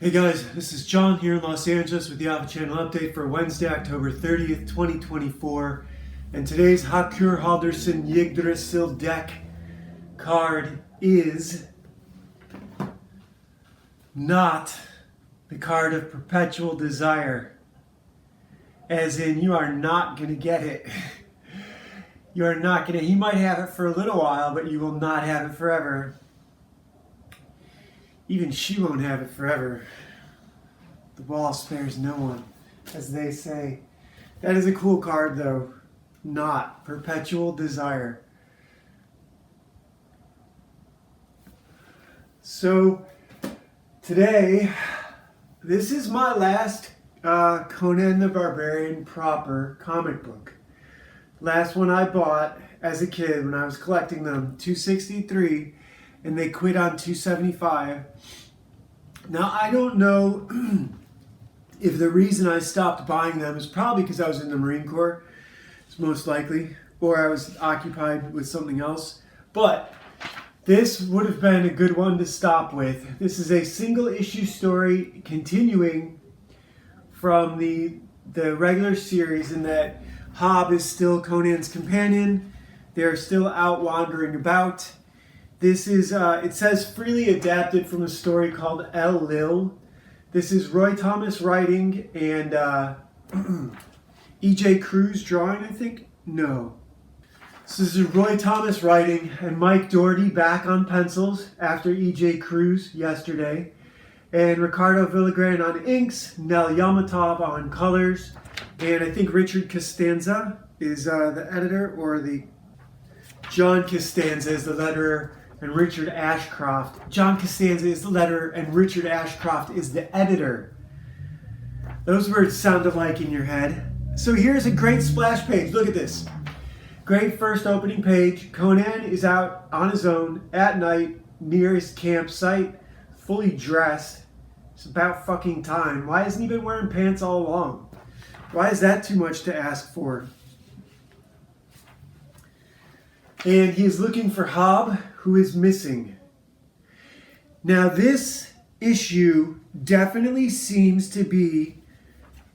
Hey guys, this is John here in Los Angeles with the Alpha Channel update for Wednesday, October 30th, 2024. And today's Hakur Halderson Yggdrasil deck card is not the card of perpetual desire. As in, you are not going to get it. You are not going to, he might have it for a little while, but you will not have it forever. Even she won't have it forever. The ball spares no one, as they say. That is a cool card, though. Not perpetual desire. So, today, this is my last Conan the Barbarian proper comic book. Last one I bought as a kid when I was collecting them, $263. And they quit on $275. Now, I don't know if the reason I stopped buying them is probably because I was in the Marine Corps. It's most likely. Or I was occupied with something else. But this would have been a good one to stop with. This is a single issue story continuing from the regular series in that Hob is still Conan's companion. They're still out wandering about. This is, it says freely adapted from a story called El Lil. This is Roy Thomas writing and E.J. Cruz drawing, I think? No. This is Roy Thomas writing and Mike Doherty back on pencils after E.J. Cruz yesterday. And Ricardo Villagrán on inks, Nel Yamatov on colors. And I think Richard Costanza is the editor, or the John Costanza is the letterer. And Richard Ashcroft. John Costanza is the letterer, and Richard Ashcroft is the editor. Those words sound alike in your head. So here's a great splash page. Look at this. Great first opening page. Conan is out on his own at night near his campsite, fully dressed. It's about fucking time. Why hasn't he been wearing pants all along? Why is that too much to ask for? And he is looking for Hob, who is missing. Now, this issue definitely seems to be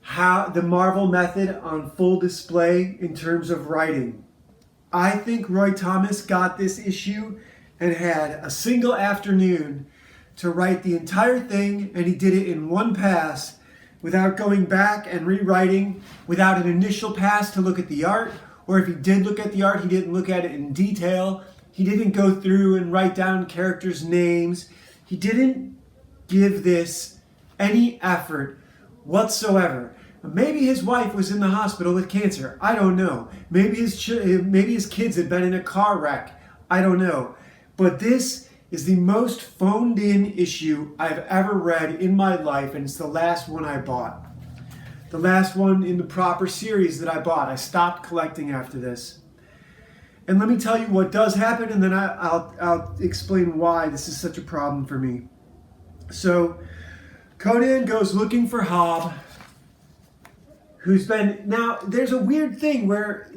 how the Marvel method on full display in terms of writing. I think Roy Thomas got this issue and had a single afternoon to write the entire thing, and he did it in one pass without going back and rewriting, without an initial pass to look at the art. Or if he did look at the art, he didn't look at it in detail. He didn't go through and write down characters' names. He didn't give this any effort whatsoever. Maybe his wife was in the hospital with cancer. I don't know. Maybe his kids had been in a car wreck. I don't know. But this is the most phoned in issue I've ever read in my life, and it's the last one I bought. The last one in the proper series that I bought. I stopped collecting after this. And let me tell you what does happen, and then I'll explain why this is such a problem for me. So, Conan goes looking for Hob, who's been... Now, there's a weird thing where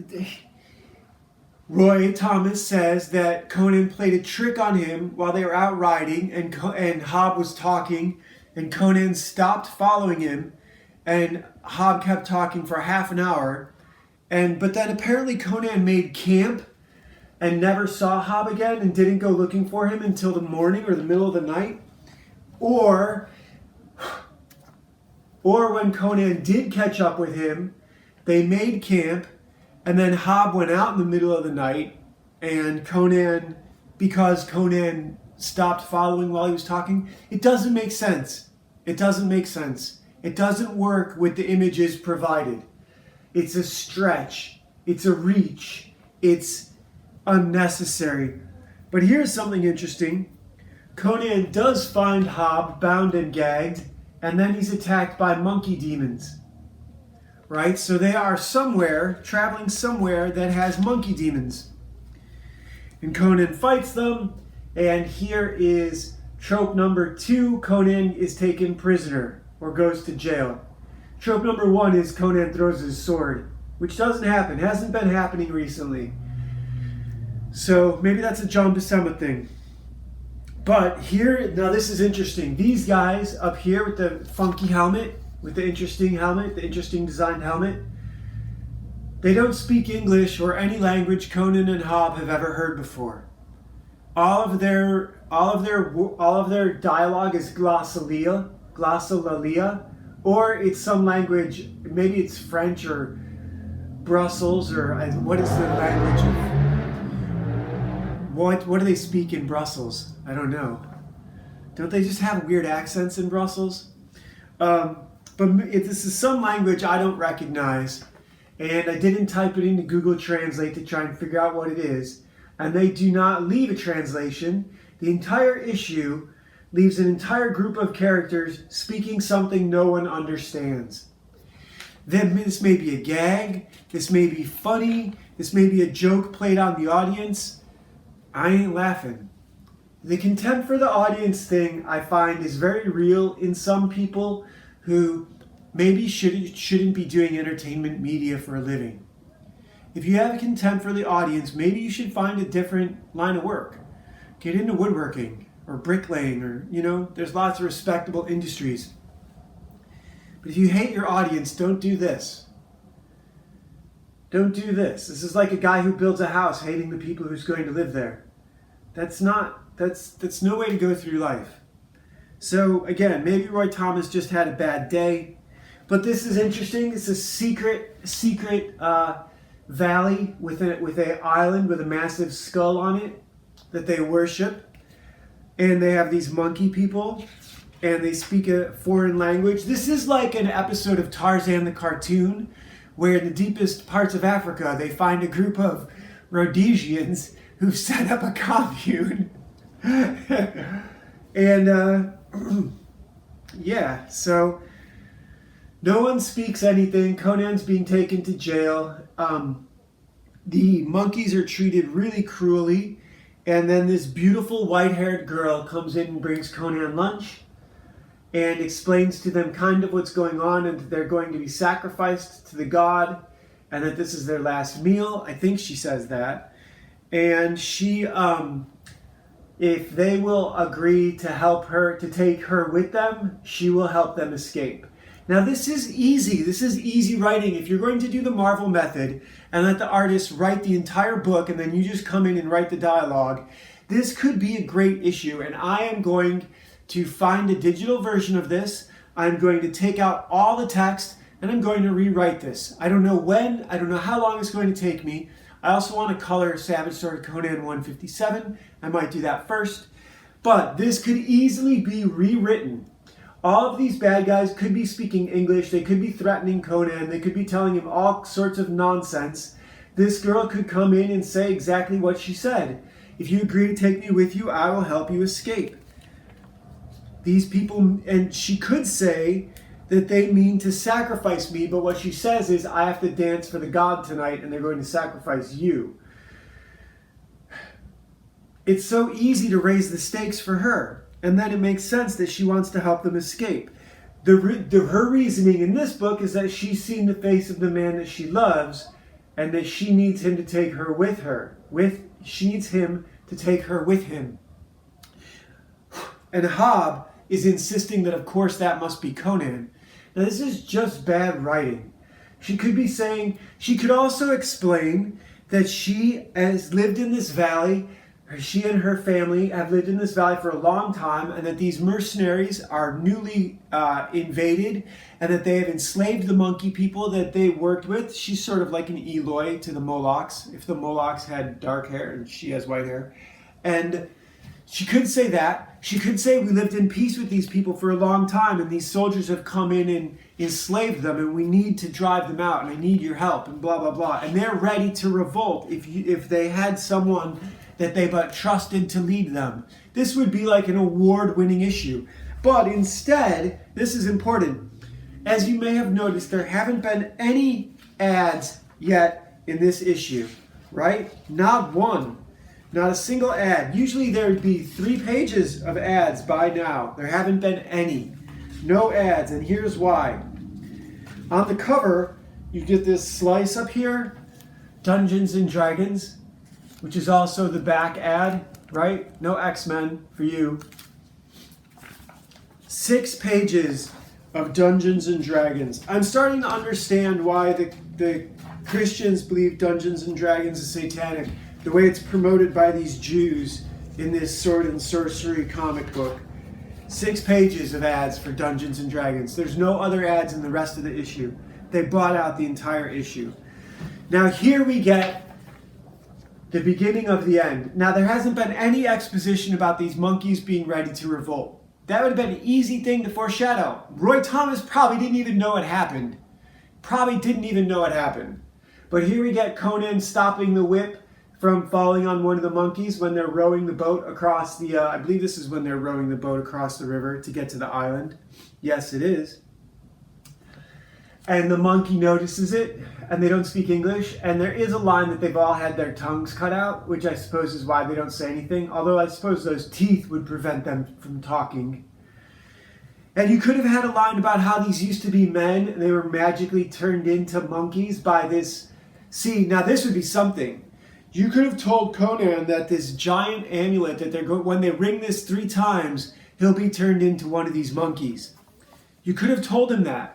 Roy Thomas says that Conan played a trick on him while they were out riding, and Hob was talking, and Conan stopped following him, and Hob kept talking for half an hour, but then apparently Conan made camp and never saw Hob again and didn't go looking for him until the morning or the middle of the night. Or when Conan did catch up with him, they made camp, and then Hob went out in the middle of the night, and Conan, because Conan stopped following while he was talking, it doesn't make sense. It doesn't make sense. It doesn't work with the images provided. It's a stretch. It's a reach. It's unnecessary. But here's something interesting. Conan does find Hob bound and gagged, and then he's attacked by monkey demons. Right? So they are somewhere, traveling somewhere that has monkey demons. And Conan fights them, and here is trope number 2. Conan is taken prisoner or goes to jail. Trope number 1 is Conan throws his sword, which doesn't happen, hasn't been happening recently. So maybe that's a John Buscema thing. But here, now this is interesting. These guys up here with the funky helmet, with the interesting helmet, the interesting designed helmet, they don't speak English or any language Conan and Hob have ever heard before. All of their dialogue is glossolalia, or it's some language. Maybe it's French or Brussels, or what is the language of what do they speak in Brussels? I don't know. Don't they just have weird accents in Brussels? But this is some language I don't recognize, and I didn't type it into Google Translate to try and figure out what it is. And they do not leave a translation. The entire issue leaves an entire group of characters speaking something no one understands. Then this may be a gag, this may be funny, this may be a joke played on the audience. I ain't laughing. The contempt for the audience thing, I find, is very real in some people who maybe shouldn't be doing entertainment media for a living. If you have a contempt for the audience, maybe you should find a different line of work. Get into woodworking or bricklaying, or, there's lots of respectable industries. But if you hate your audience, don't do this. Don't do this. This is like a guy who builds a house hating the people who's going to live there. That's no way to go through life. So again, maybe Roy Thomas just had a bad day, but this is interesting. It's a secret valley with an island with a massive skull on it that they worship, and they have these monkey people, and they speak a foreign language. This is like an episode of Tarzan the cartoon, where in the deepest parts of Africa they find a group of Rhodesians who've set up a commune. And yeah, so no one speaks anything. Conan's being taken to jail. The monkeys are treated really cruelly, and then this beautiful white-haired girl comes in and brings Conan lunch and explains to them kind of what's going on, and that they're going to be sacrificed to the god, and that this is their last meal. I think she says that. And she, if they will agree to help her, to take her with them, she will help them escape. Now this is easy. This is easy writing. If you're going to do the Marvel method and let the artist write the entire book and then you just come in and write the dialogue, this could be a great issue. And I am going to find a digital version of this. I'm going to take out all the text and I'm going to rewrite this. I don't know when, I don't know how long it's going to take me. I also want to color Savage Sword Conan 157. I might do that first. But this could easily be rewritten. All of these bad guys could be speaking English. They could be threatening Conan. They could be telling him all sorts of nonsense. This girl could come in and say exactly what she said. If you agree to take me with you, I will help you escape. These people, and she could say that they mean to sacrifice me, but what she says is, I have to dance for the god tonight and they're going to sacrifice you. It's so easy to raise the stakes for her, and then it makes sense that she wants to help them escape. Her reasoning in this book is that she's seen the face of the man that she loves, and that she needs him to take her with her. She needs him to take her with him. And Hob is insisting that, of course, that must be Conan. Now, this is just bad writing. She could be saying, she could also explain that she has lived in this valley, or she and her family have lived in this valley for a long time, and that these mercenaries are newly invaded, and that they have enslaved the monkey people that they worked with. She's sort of like an Eloy to the Molochs, if the Molochs had dark hair and she has white hair. And she could say that. She could say, we lived in peace with these people for a long time, and these soldiers have come in and enslaved them, and we need to drive them out, and I need your help, and blah, blah, blah. And they're ready to revolt if they had someone that they but trusted to lead them. This would be like an award-winning issue. But instead, this is important. As you may have noticed, there haven't been any ads yet in this issue, right? Not one. Not a single ad. Usually there would be 3 pages of ads by now. There haven't been any. No ads, and here's why. On the cover, you get this slice up here, Dungeons and Dragons, which is also the back ad. right? No X-Men for you. 6 pages of Dungeons and Dragons. I'm starting to understand why the Christians believe Dungeons and Dragons is satanic. The way it's promoted by these Jews in this sword and sorcery comic book. 6 pages of ads for Dungeons and Dragons. There's no other ads in the rest of the issue. They bought out the entire issue. Now here we get the beginning of the end. Now there hasn't been any exposition about these monkeys being ready to revolt. That would have been an easy thing to foreshadow. Roy Thomas probably didn't even know it happened. But here we get Conan stopping the whip from falling on one of the monkeys when they're rowing the boat across the, I believe this is when they're rowing the boat across the river to get to the island. Yes, it is. And the monkey notices it, and they don't speak English, and there is a line that they've all had their tongues cut out, which I suppose is why they don't say anything, although I suppose those teeth would prevent them from talking. And you could have had a line about how these used to be men, and they were magically turned into monkeys by this. See, now this would be something. You could have told Conan that this giant amulet that they're going, when they ring this 3 times, he'll be turned into one of these monkeys. You could have told him that.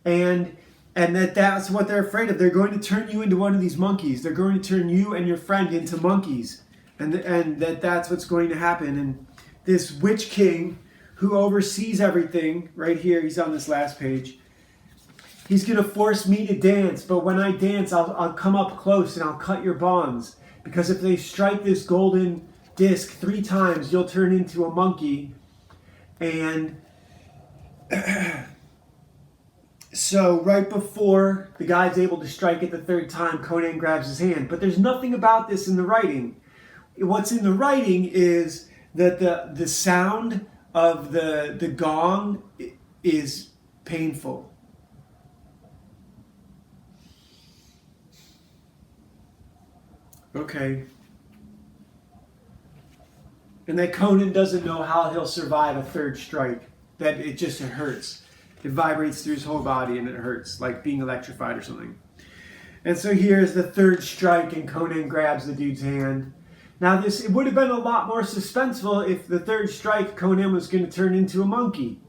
And that's what they're afraid of. They're going to turn you into one of these monkeys. They're going to turn you and your friend into monkeys. And that's what's going to happen. And this witch king who oversees everything, right here, he's on this last page, he's going to force me to dance. But when I dance, I'll come up close and I'll cut your bonds. Because if they strike this golden disc 3 times, you'll turn into a monkey. And so right before the guy's able to strike it the 3rd time, Conan grabs his hand. But there's nothing about this in the writing. What's in the writing is that the sound of the gong is painful. Okay. And that Conan doesn't know how he'll survive a 3rd strike. That it hurts. It vibrates through his whole body and it hurts, like being electrified or something. And so here's the 3rd strike and Conan grabs the dude's hand. Now it would have been a lot more suspenseful if the 3rd strike Conan was going to turn into a monkey.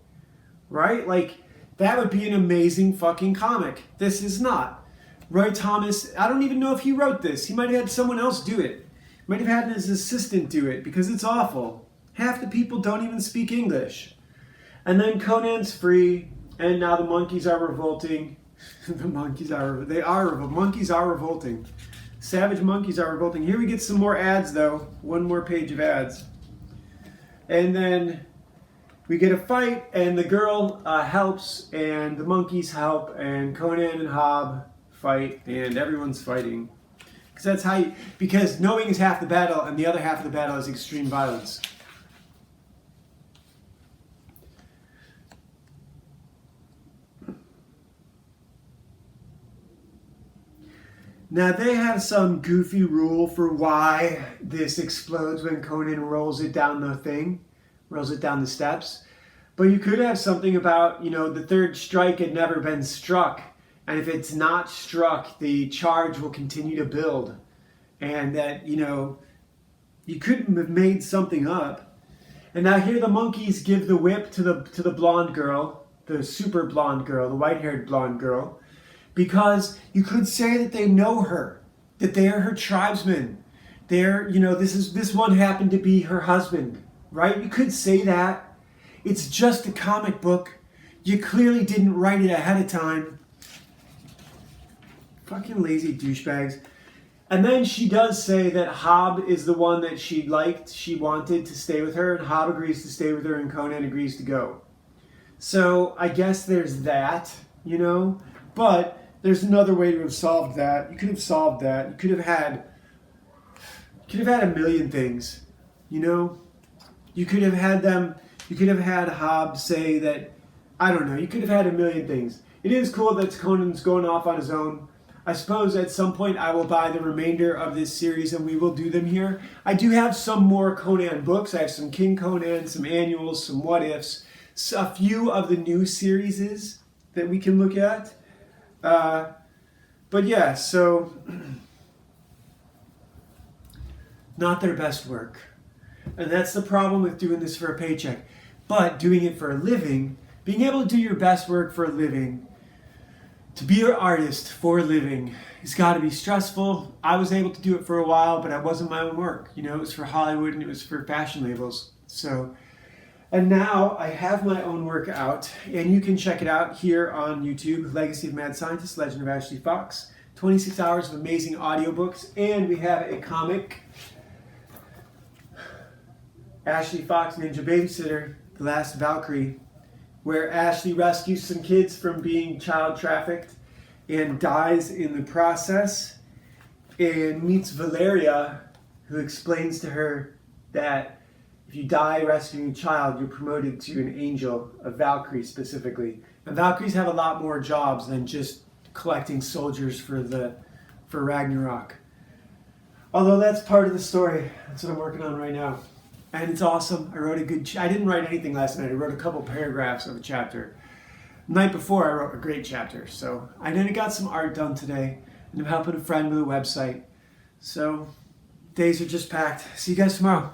Right? Like, that would be an amazing fucking comic. This is not. Roy Thomas, I don't even know if he wrote this. He might have had someone else do it. He might have had his assistant do it because it's awful. Half the people don't even speak English. And then Conan's free. And now the monkeys are revolting. Monkeys are revolting. Savage monkeys are revolting. Here we get some more ads though. 1 more page of ads. And then we get a fight and the girl helps and the monkeys help and Conan and Hob fight and everyone's fighting. Because knowing is half the battle and the other half of the battle is extreme violence. Now they have some goofy rule for why this explodes when Conan rolls it down the steps. But you could have something about, the 3rd strike had never been struck. And if it's not struck, the charge will continue to build. And that, you couldn't have made something up. And now here the monkeys give the whip to the blonde girl, the super blonde girl, the white-haired blonde girl. Because you could say that they know her, that they are her tribesmen. This one happened to be her husband, right? You could say that. It's just a comic book. You clearly didn't write it ahead of time. Fucking lazy douchebags. And then she does say that Hob is the one that she wanted to stay with her, and Hob agrees to stay with her, and Conan agrees to go. So I guess there's that, but there's another way to have solved that. You could have solved that. You could have had a million things, You could have had Hob say that, I don't know, you could have had a million things. It is cool that Conan's going off on his own. I suppose at some point I will buy the remainder of this series and we will do them here. I do have some more Conan books. I have some King Conan, some annuals, some what ifs, a few of the new series that we can look at. But yeah, so not their best work. And that's the problem with doing this for a paycheck. But doing it for a living, being able to do your best work for a living, to be an artist for a living, it's got to be stressful. I was able to do it for a while, but it wasn't my own work. You know, it was for Hollywood and it was for fashion labels. So, and now I have my own work out, and you can check it out here on YouTube, Legacy of Mad Scientist, Legend of Ashley Fox. 26 hours of amazing audiobooks, and we have a comic, Ashley Fox Ninja Babysitter, The Last Valkyrie, where Ashley rescues some kids from being child trafficked and dies in the process, and meets Valeria, who explains to her that if you die rescuing a child, you're promoted to an angel, a Valkyrie specifically. And Valkyries have a lot more jobs than just collecting soldiers for Ragnarok. Although that's part of the story. That's what I'm working on right now. And it's awesome. I wrote I didn't write anything last night. I wrote a couple paragraphs of a chapter. The night before, I wrote a great chapter. So I then got some art done today, and I'm helping a friend with a website. So days are just packed. See you guys tomorrow.